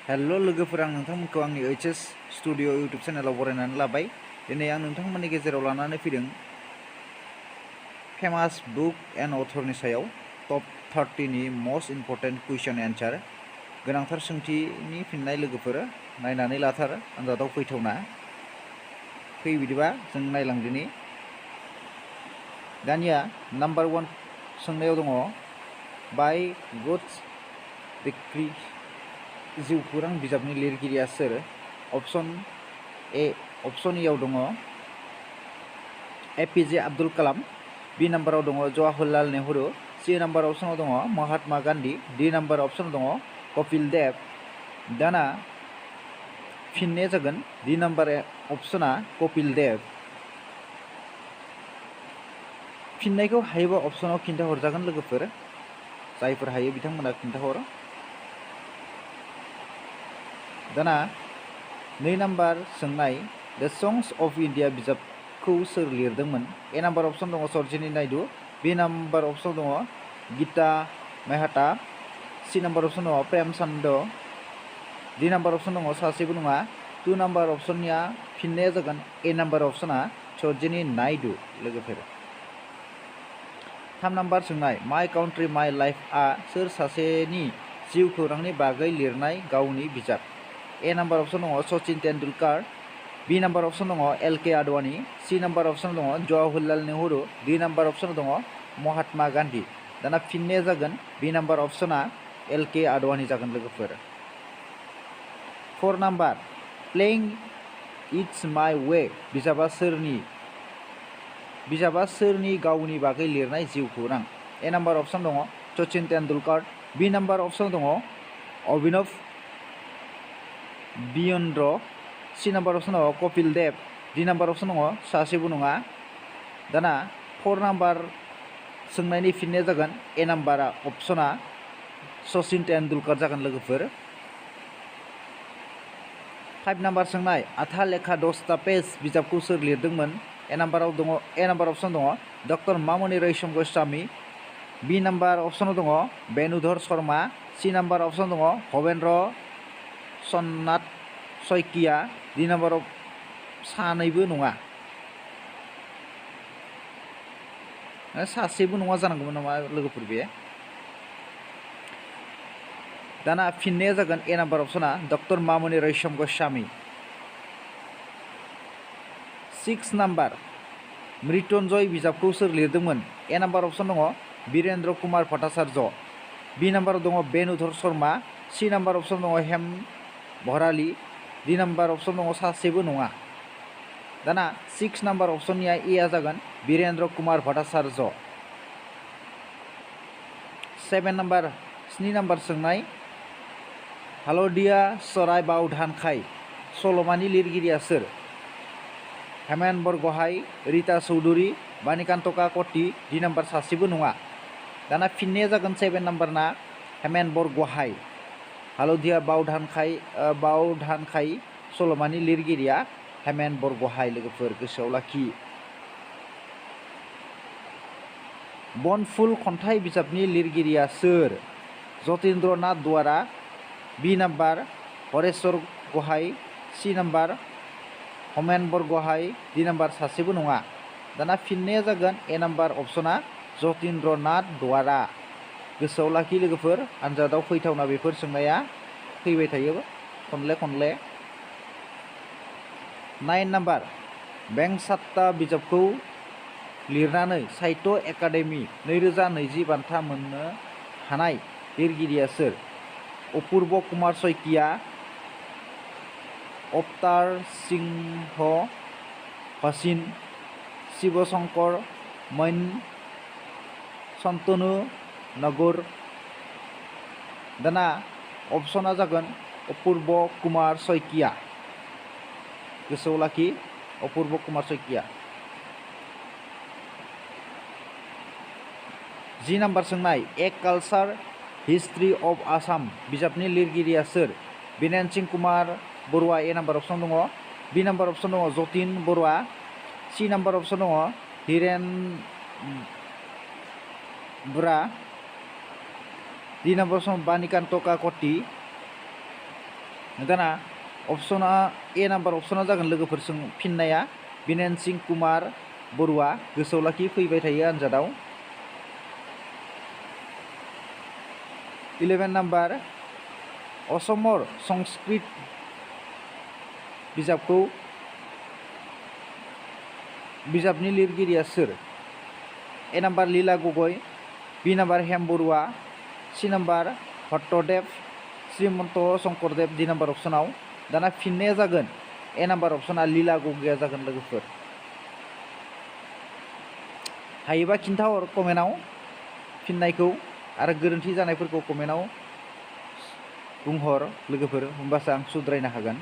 हेल' लोगोफोर आं नोंथांमोनखौ आंनि HS स्टुडिअ इउटुब चेनेलाव बरायनानै लाबाय। दिनै आं नोंथांमोननि गेजेराव लानानै फैदों फेमास बुक एन्ड अथरनि सायाव टप 30नि मस्ट इम्पर्टेन्ट कुइसन एन्सार गोनांथार सोंथिनि फिननाय लोगोफोर नायनानै लाथार आनजादाव फैथावना। फै बिदिबा जों नायलांदिनि। दानिया नाम्बार 1 सोंनायाव दङ बाय गुड्स डिक्री जिउ खौरां बिजाबनि लिरगिरिया सोर? अप्शन ए आव दङ APJ आब्दुल कालाम, बी नाम्बाराव दङ जवाहरलाल नेहरू, सी नाम्बार अपसनाव दङ महात्मा गान्धी, डी नाम्बार अपसनाव दङ कपिल देव। दाना फिननाया जागोन डी नाम्बार अपसना कपिल देव। फिननायखौ हायोबा अपसनाव खिन्थाहरजागोन लोगोफोर, जायफोर हायो बिथांमोना खिन्थाहर। दाना 2 नाम्बार सोंनाय द संग्स अफ इन्डिया बिजाबखौ सोर लिरदोंमोन? ए नाम्बार अपसन दङ सरोजिनी नायडू, बी नाम्बार अपसन दङ गीता मेहता, सी नाम्बार अपसन दङ प्रेम चंद, डी नाम्बार अपसन दङ सासेबो नङा। 2 नाम्बार अपसननिया फिननाया जागोन ए नाम्बार अपसना सरोजिनी नायडू लोगोफोर। 3 नाम्बार सोंनाय माय काउन्ट्रि माय लाइफआ सोर सासेनि जिउ खौरांनि बागै लिरनाय गावनि बिजाब? ए नाम्बार अपसन दङ सचिन तेन्दुलकार, बी नाम्बार अपसन दङ LK आडवाणी, सी नाम्बार अपसन दङ जवाहरलाल नेहरू, डी नाम्बार अपसन दङ महात्मा गान्धी। दाना फिननाया जागोन बी नाम्बार अपसना LK आडवाणी जागोन लोगोफोर। 4 number playing it's my way बिजाबा सोरनि गावनि बागै लिरनाय जिउ खौरां? ए नाम्बार अपसन दङ सचिन तेन्दुलकार, बी नाम्बार अपसन दङ अभिनव बिरेन्द्र, सी नाम्बार अपसन दङ कपिल देव, डी नाम्बार अपसन दङ सासेबो नङा। दाना 4 नाम्बार सोंनायनि फिननाया जागोन ए नाम्बार अपसना सचिन तेन्दुलकार जागोन लोगोफोर। 5 नाम्बार सोंनाय आथा लेखा 10टा पेज बिजाबखौ सोर लिरदोंमोन? ए नाम्बार अपसन दङ डक्टर मामनि रयसम गोस्वामी, बी नाम्बार अपसनाव दङ बेनुधर शर्मा, सी नाम्बार अपसन दङ भवेन्द्र सनाथ शइकिया, डी नाम्बार सानैबो नङा, सासेबो नङा जानांगौमोन नामा लोगोफोर बे। दाना फिननाया जागोन ए नाम्बार अपसना डक्टर मामनि रयसम गोस्वामी। 6 नाम्बार मृत्युंजय बिजाबखौ सोर लिरदोंमोन? ए नाम्बार अपसन दङ वीरेन्द्र कुमार भट्टाचार्य, बी नाम्बाराव दङ बेनुधर शर्मा, सी नाम्बार अपसन दङ हेम भराली, डी नाम्बार अपसन दङ सासेबो नङा। दाना 6 नाम्बार अपसननिया ए आ जागोन वीरेन्द्र कुमार भट्टाचार्य। 7 नाम्बार सोंनाय हालदिया सराय बावधानखाई सल'मानि लिरगिरिया सोर? हेमेन बरग'हाइ, रीता चौधुरी, बाणिकान्तका कटि, डी नाम्बार सासेबो नङा। दाना फिननाया जागोन 7 नाम्बारना हेमेन बरग'हाइ। हालदिया बावधानखाई सल'मानि लिरगिरिया हेमेन बरग'हाइ लोगोफोर गोसोआव लाखि। बनफुल खन्थाइ बिजाबनि लिरगिरिया सोर? Jatindra Nath Duwara, B number Hareshwar Gohai, C number Hemen Bargohain, D number सासेबो नङा। दाना फिननाया जागोन ए नाम्बार अपसना जतीन्द्र नाथ दुवारा। गोसोआव लाखि लोगोफोर, आनजादाव फैथावना बेफोर सोंनाया फैबाय थायो खनले। 9 नाम्बार वेंसाट्टा बिजाबखौ लिरनानै साहित्य एकाडेमि 2020 बान्था मोननो हानाय लिरगिरिया सोर? अपूर्व कुमार शइकिया, अवतार सिंह भसीन, शिव शंकर मैन, शंतनु नगुर। दाना अपसना जागोन अपूर्व कुमार शइकिया। गोसोआव लाखि अपूर्व कुमार शइकिया। 10 नाम्बार सोंनाय ए कालचार हिस्ट्री अफ आसाम बिजाबनि लिरगिरिया सोर? बिरेन कुमार बरुवा, ए नाम्बार अपसन दङ, बी नाम्बार अपसन दङ जतिन बरुवा, सी नाम्बार अपसन दङ हिरेन बुरा, डी नाम्बार अपसन बाणिकान्तका कटि, दाना अपसना ए नाम्बार अपसना जागोन लोगोफोर फिननाया बिनेन सिं कुमार बरुवा गोसोआव लाखि फैबाय थायो आनजादाव 11 नाम्बार असमर संस्कृत बिजाबखौ बिजाबनि लिरगिरिया सोर ए नाम्बार लीला गगৈ बी नाम्बार हेम बरुवा सी नाम्बार भट्टदेव श्रीमन्त शंकरदेव डी नाम्बार अपसनाव दाना फिननाया जागोन ए नाम्बार अपसना लीला गगैया जागोन लोगोफोर हायोबा खिन्थाहर कमेन्टआव फिननायखौ आरो गोरोन्थि जानायफोरखौ कमेन्टआव बुंहर लोगोफोर होमबासो आं सुद्रायनो हागोन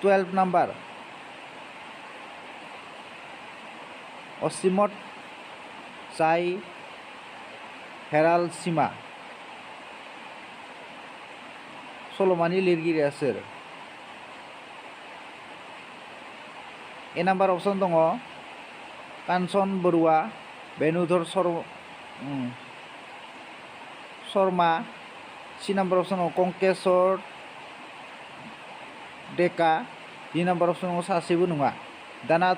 12 नाम्बार असीमत जाय हेराल सीमा सल'मानि लिरगिरिया सोर ए नाम्बार अपसन दङ कांचन बरुवा बेनुधर शर्मा सी नाम्बार अपसन दङ कंकेश्वर डेका डी नाम्बार अपसन दङ सासेबो नङा दाना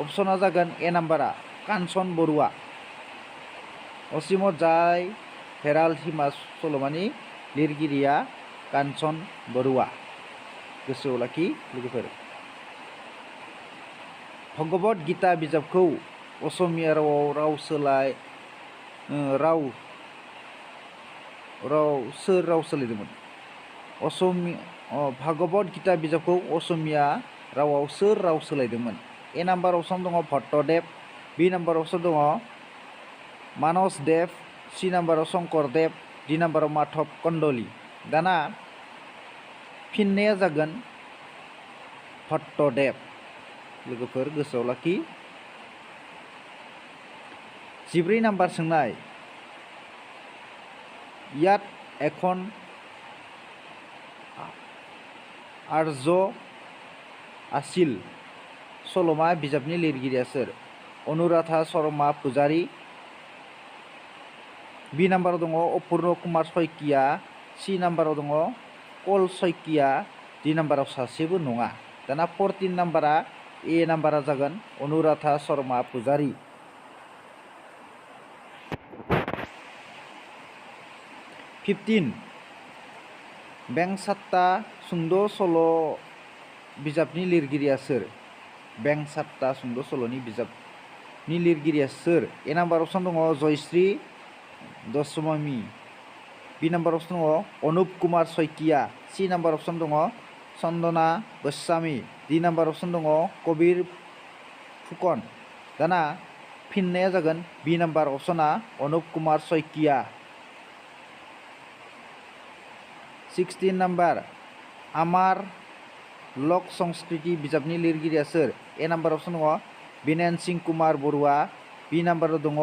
अपसना जागोन ए नाम्बारा कांचन बरुवा असीमत जाय हेराल सीमा सल'मानि लिरगिरिया कांचन बरुवा गोसोआव लाखि लोगोफोर भगवत गीता बिजाबखौ असमिया रावाव सोर राव सोलायदोंमोन भगवत गीता बिजाबखौ असमिया रावाव सोर राव सोलायदोंमोन ए नाम्बार अपसन दङ भट्टदेव बी नाम्बार अपसन दङ मानस देव सी नाम्बाराव शंकरदेव डी नाम्बाराव माधव कन्दली दाना फिननाया जागोन भट्टदेव लोगोफोर गोसोआव लाखि 14 नाम्बार सोंनाय यात एखन आर्य आसिल सल'मा बिजाबनि लिरगिरिया सोर अनुराधा शर्मा पुजारी बी नाम्बाराव दङ अपूर्ण कुमार शइकिया सी नाम्बाराव दङ कल शइकिया डी नाम्बाराव सासेबो नङा दाना 14 नाम्बारा ए नाम्बारा जागोन अनुराधा शर्मा पुजारी 15 बेंसात्ता सुंद' सल' बिजाबनि लिरगिरिया सोर बेंसात्ता सुंद' सल'नि बिजाबनि लिरगिरिया सोर ए नाम्बार अपसन दङ जयश्री दशमी बी नाम्बार अपसन दङ अनुप कुमार शइकिया सी नाम्बार अपसन दङ चन्दना गोस्वामी डी नाम्बार अपसन दङ कबीर फुकन दाना फिननाया जागोन बी नाम्बार अपसना अनुप कुमार शइकिया 16 नाम्बार आमार लक संस्कृति बिजाबनि लिरगिरिया सोर ए नाम्बार अपसन दङ बिनेन सिं कुमार बरुवा बी नाम्बाराव दङ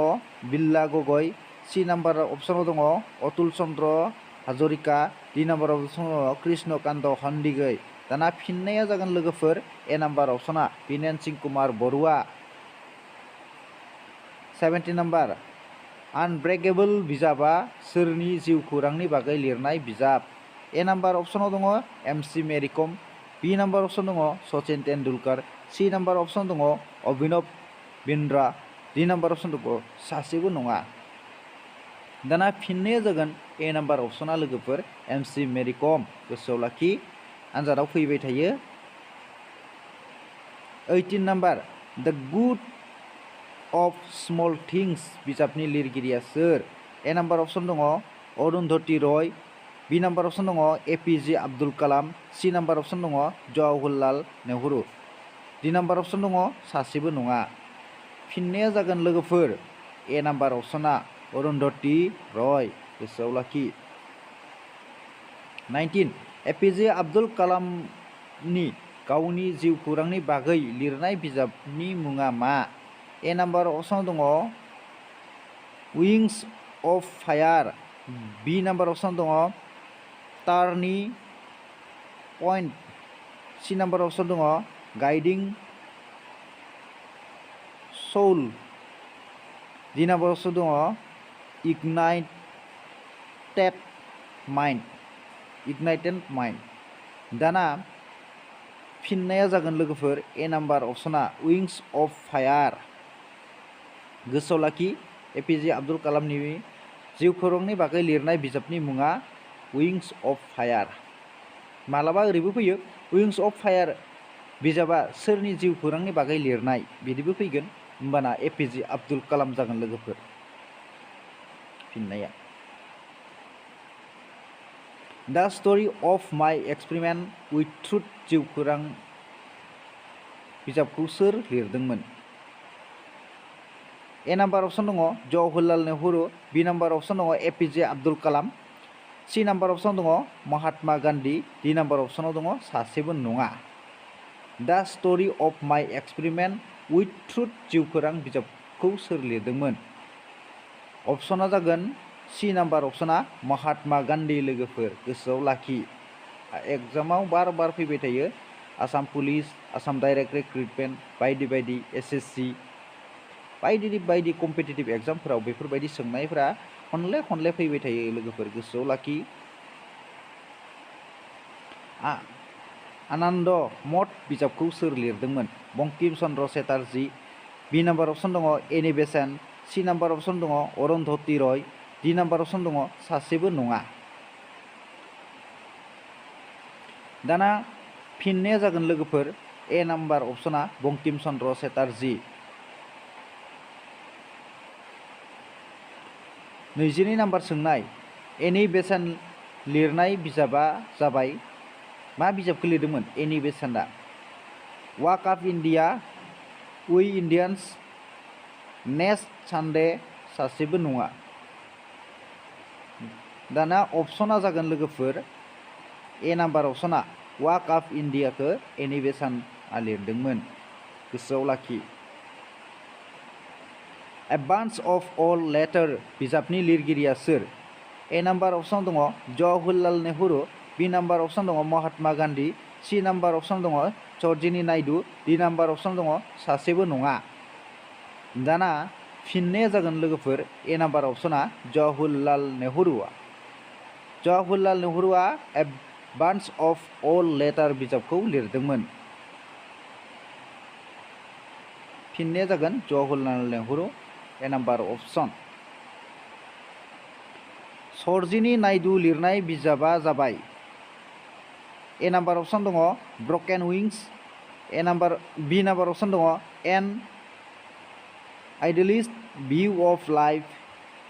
बिल्ला गगৈ सी नाम्बार अपसनाव दङ अतुल चन्द्र हाजरिका डी नाम्बाराव दङ कृष्णकान्त हन्दिगै दाना फिननाया जागोन लोगोफोर ए नाम्बार अपसना बिनेन सिं कुमार बरुवा 17 नाम्बार आनब्रेकेबल बिजाबा सोरनि जिउ खौरांनि बागै लिरनाय बिजाब ए नाम्बार अपसनाव दङ MC मेरी कम बी नाम्बार अपसन दङ सचिन तेन्दुलकर सी नाम्बार अपसन दङ अभिनव बिन्द्रा डी नाम्बार अपसन दङ सासेबो नङा दाना फिननाया जागोन ए नाम्बार अपसना लोगोफोर MC मेरी कम गोसोआव लाखि आनजादाव फैबाय थायो 18 नाम्बार द गुड अफ स्मल थिंग्स बिजाबनि लिरगिरिया सोर ए नाम्बार अपसन दङ अरुन्धति रय बी नाम्बार अपसन दङ APJ Abdul Kalam C number अपसन दङ जवाहरलाल नेहरू डी नाम्बार अपसन दङ सासेबो नङा फिननाया जागोन लोगोफोर ए नाम्बार अपसना अरुन्धति रय गोसोआव लाखि 19 APJ आब्दुल कालामनि गावनि जिउ खौरांनि बागै लिरनाय बिजाबनि मुङा मा ए नाम्बार अपसनाव दङ wings of fire B number अपसन दङ टार्नी पॉइंट सी नाम्बार अपसन दङ गाइडिं सोल डी नाम्बार अपसन दङ ignited mind दाना फिननाया जागोन लोगोफोर A number अपसना wings of fire गोसोआव लाखि एपिजे आब्दुल कालामनि जिउ खौरांनि बागै लिरनाय बिजाबनि मुङा विंग्स अफ फायार मालाबा ओरैबो फैयो विंग्स अफ फायार बिजाबा सोरनि जिउ खौरांनि बागै लिरनाय बिदिबो फैगोन होमबाना एपिजे आब्दुल कालाम जागोन लोगोफोर फिननाया दा स्ट'री अफ माय एक्सपेरिमेन्ट उइथ ट्रुथ जिउ खौरां बिजाबखौ सोर लिरदोंमोन ए नाम्बार अपसन दङ जवाहरलाल नेहरू बि नाम्बार अपसन दङ एपिजे आब्दुल कालाम सि नाम्बार अपसन दङ महात्मा गान्धी डि नाम्बार अपसनाव दङ सासेबो नङा दा स्ट'री अफ माय एक्सपेरिमेन्ट उइथ ट्रुथ जिउ खौरां बिजाबखौ सोर लिरदोंमोन अपसना जागोन सि नाम्बार अपसना महात्मा गान्धी लोगोफोर गोसोआव लाखि एग्जामाव बार बार फैबाय थायो Assam police Assam direct recruitment बायदि बायदि एसएससि बायदि कम्पिटिटिभ एग्जामफोराव बेफोरबायदि सोंनायफोरा खनले फैबाय थायो लोगोफोर गोसोआव लाखि आनन्द मठ बिजाबखौ सोर लिरदोंमोन बंकिम चन्द्र चेटार्जी बि नाम्बार अपसन दङ एनि बेसेन्ट सि नाम्बार अपसन दङ अरुन्धति रय डि नाम्बार अपसन दङ सासेबो नङा दाना फिननाया जागोन लोगोफोर A number अपसना Bankim Chandra Chatterjee 22 number सोंनाय एनि बेसेन्ट लिरनाय बिजाबा जाबाय मा बिजाबखौ लिरदोंमोन एनि बेसेन्टआ wake up India we Indians next Sunday सासेबो नङा दाना अपसना जागोन लोगोफोर ए नाम्बार अपसना वाक अफ इन्डियाखौ एनि बेसेन्टआ लिरदोंमोन गोसोआव लाखि ए बान्च अफ अल लेटार बिजाबनि लिरगिरिया सोर ए नाम्बार अपसन दङ जवाहरलाल नेहरू बि नाम्बार अपसन दङ महात्मा गान्धी सि नाम्बार अपसन दङ सरोजिनी नायडू डि नाम्बार अपसन दङ सासेबो नङा दाना फिननाया जागोन लोगोफोर ए नाम्बार अपसना जवाहरलाल नेहुरुआ a bunch of old letters बिजाबखौ लिरदोंमोन फिननाया जागोन जवाहरलाल नेहरू ए नाम्बार अपसन सरोजिनी नायडू लिरनाय बिजाबा जाबाय ए नाम्बार अपसन दङ ब्रकेन विंग्स बि नाम्बार अपसन दङ an idealist view of life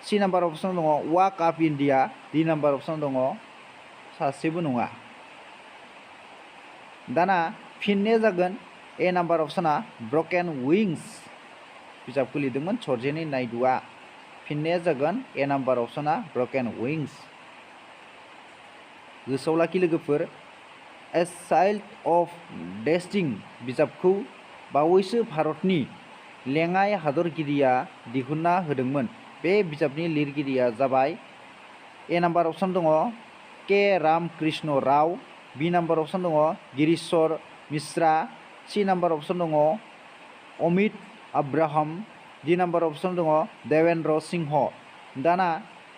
C number अपसन दङ वाक अफ इन्डिया डि नाम्बार अपसन दङ सासेबो नङा दाना फिननाया जागोन ए नाम्बार अपसना ब्रकेन विंग्स बिजाबखौ लिरदोंमोन सरोजिनी नायडूआ फिननाया जागोन ए नाम्बार अपसना ब्रकेन विंग्स गोसोआव लाखि लोगोफोर ए चाइल्ड अफ डेस्टिनी बिजाबखौ बावैसो भारतनि लेङाइ हादरगिरिया दिहुनना होदोंमोन बे बिजाबनि लिरगिरिया जाबाय ए नाम्बार अपसन दङ के रामकृष्ण राव बि नाम्बार अपसन दङ गिरीश्वर मिश्रा सि नाम्बार अपसन दङ अमित अब्राहम डि नाम्बार अपसन दङ देवेन्द्र सिंह दाना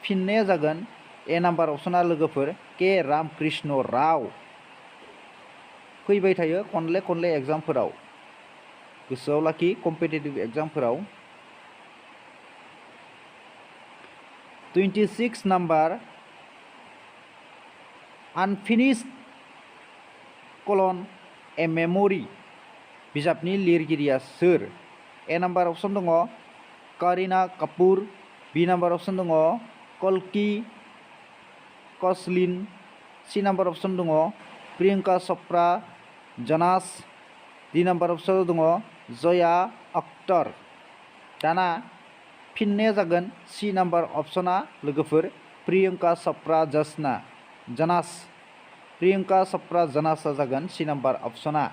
फिननाया जागोन ए नाम्बार अपसना लोगोफोर के रामकृष्ण राव फैबाय थायो खनले एग्जामफोराव गोसोआव लाखि कम्पिटिटिभ एग्जामफोराव 26 नाम्बार आनफिनिश्ड कलन ए मेम'री बिजाबनि लिरगिरिया सोर ए नाम्बार अपसन दङ करिना कापुर बि नाम्बार अपसन दङ कल्कि कचलिन सि नाम्बार अपसन दङ प्रियंका चोप्रा जनास डि नाम्बार अपसनाव दङ जया अख्तर दाना फिननाया जागोन सि नाम्बार अपसना लोगोफोर प्रियंका चोप्रा जनास प्रियंका चोप्रा जनासआ जागोन सि नाम्बार अपसना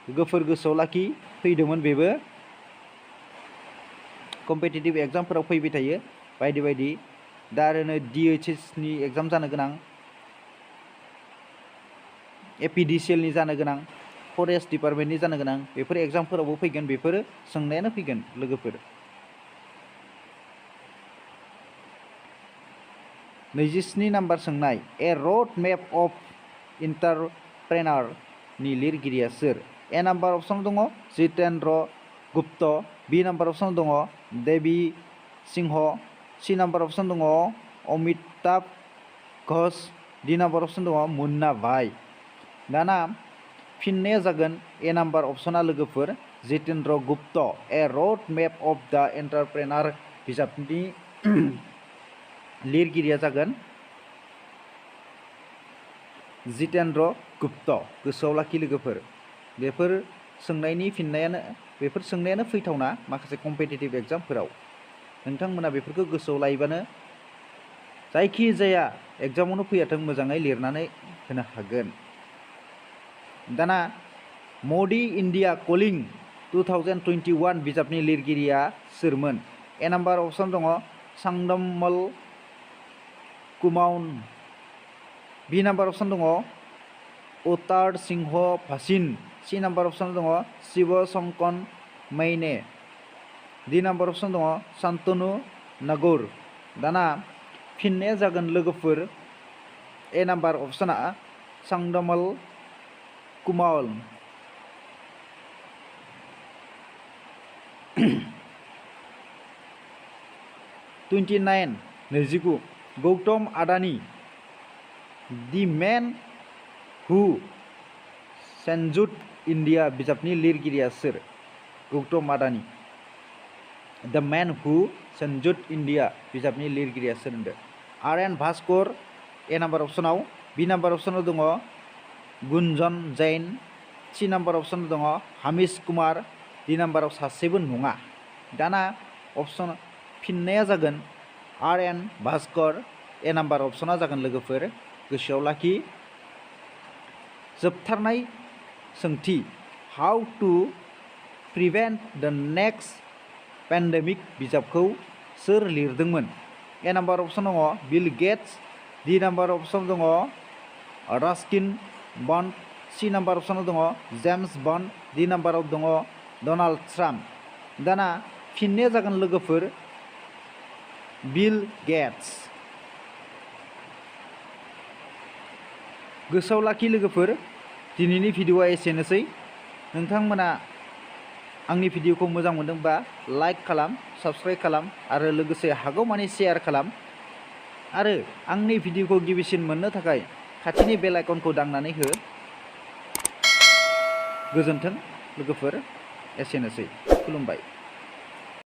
लोगोफोर गोसोआव लाखि फैदोंमोन बेबो कम्पिटिटिभ एग्जामफोराव फैबाय थायो बायदि दा आरो नै DHS नि एग्जाम जानो गोनां APDCL नि जानो गोनां फरेस्ट डिपार्टमेन्टनि जानो गोनां बेफोर एग्जामफोरावबो फैगोन बेफोरो सोंनायानो फैगोन लोगोफोर 27 नाम्बार सोंनाय ए रड मेप अफ एन्टारप्रेनार नि लिरगिरिया सोर? ए नाम्बार अपसन दङ जितेन्द्र गुप्त, बी नाम्बार अपसन दङ देवी सिंह, सी नाम्बार अपसन दङ अमिताभ घोष, डी नाम्बार अपसन दङ मुन्ना भाई। दाना फिननाया जागोन ए नाम्बार अपसना लोगोफोर जितेन्द्र गुप्त। ए रड मेप अफ द एन्टारप्रेनार बिजाबनि लिरगिरिया जागोन जितेन्द्र गुप्त। गोसोआव लाखि लोगोफोर, बेफोर सोंनायानो फैथावना माखासे कम्पिटिटिभ एग्जामफोराव। नोंथांमोना बेफोरखौ गोसोआव लायोबानो जायखि जाया एग्जामावनो फैयाथों मोजाङै लिरनानै होनो हागोन। दाना मदि इन्डिया कलिं 2021 बिजाबनि लिरगिरिया सोरमोन? ए नाम्बार अपसन दङ सांदमल कुमाउन, बी नाम्बार अपसन दङ अतार सिंह भासिन, सी नाम्बार अपसन दङ शिव शंकन मैने, डी नाम्बार अपसन दङ शान्तनु नागौर। दाना फिननाया जागोन लोगोफोर ए नाम्बार अपसना सांदमल कुमाउन। 29 Gautam Adani the man who changed India बिजाबनि लिरगिरिया सोर? गौतम आदानी द मेन हु चेन्जड इन्डिया बिजाबनि लिरगिरिया सोर होनदों? आर एन भास्कर ए नाम्बार अपसनाव, बी नाम्बार अपसनाव दङ गुन्जन जैन, सी नाम्बार अपसनाव दङ हामिश कुमार, डी नाम्बाराव सासेबो नङा। दाना अपसन फिननाया जागोन आर एन भास्कर। ए नाम्बार अपसना जागोन लोगोफोर गोसोआव लाखि। जोबथारनाय सोंथि हाउ टु प्रिभेन्ट द नेक्स्ट पेन्डेमिक बिजाबखौ सोर लिरदोंमोन? ए नाम्बार अपसन दङ बिल गेट्स, डी नाम्बार अपसन दङ रास्किन बन्ड, सी नाम्बार अपसनाव दङ जेम्स बन्ड, डी नाम्बाराव दङ डनाल्ड ट्राम्प। दाना फिननाया जागोन लोगोफोर बिल गेट्स। गोसोआव लाखि लोगोफोर, दिनैनि भिडिअआ एसेनोसै। नोंथांमोना आंनि भिडिअखौ मोजां मोनदोंबा लाइक खालाम, साबस्क्राइब खालाम आरो लोगोसे हागौमानि शेयार खालाम। आरो आंनि भिडिअखौ गिबिसिन मोननो थाखाय खाथिनि बेल आइकनखौ दांनानै हो। गोजोन्थों लोगोफोर, एसेनोसै, खुलुमबाय।